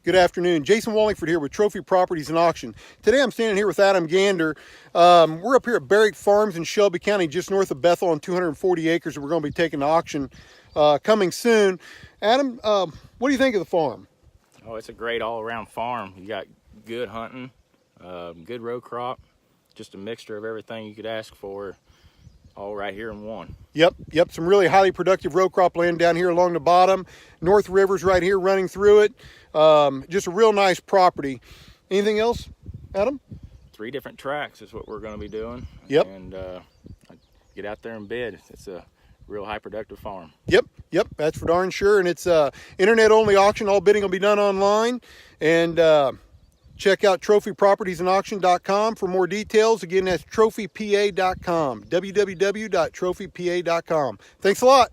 Good afternoon. Jason Wallingford here with Trophy Properties and Auction. Today I'm standing here with Adam Gander. We're up here at Barrick Farms in Shelby County, just north of Bethel on 240 acres that we're going to be taking to auction coming soon. Adam, what do you think of the farm? Oh, it's a great all-around farm. You got good hunting, good row crop, just a mixture of everything you could ask for, all right here in one. Yep. Some really highly productive row crop land down here along the bottom. North River's right here running through it. Just a real nice property. Anything else, Adam? 3 different tracks is what we're going to be doing. Yep. And get out there and bid. It's a real high productive farm. Yep, that's for darn sure. And it's internet only auction. All bidding will be done online. And check out trophypropertiesandauction.com for more details. Again, that's trophypa.com, www.trophypa.com. Thanks a lot.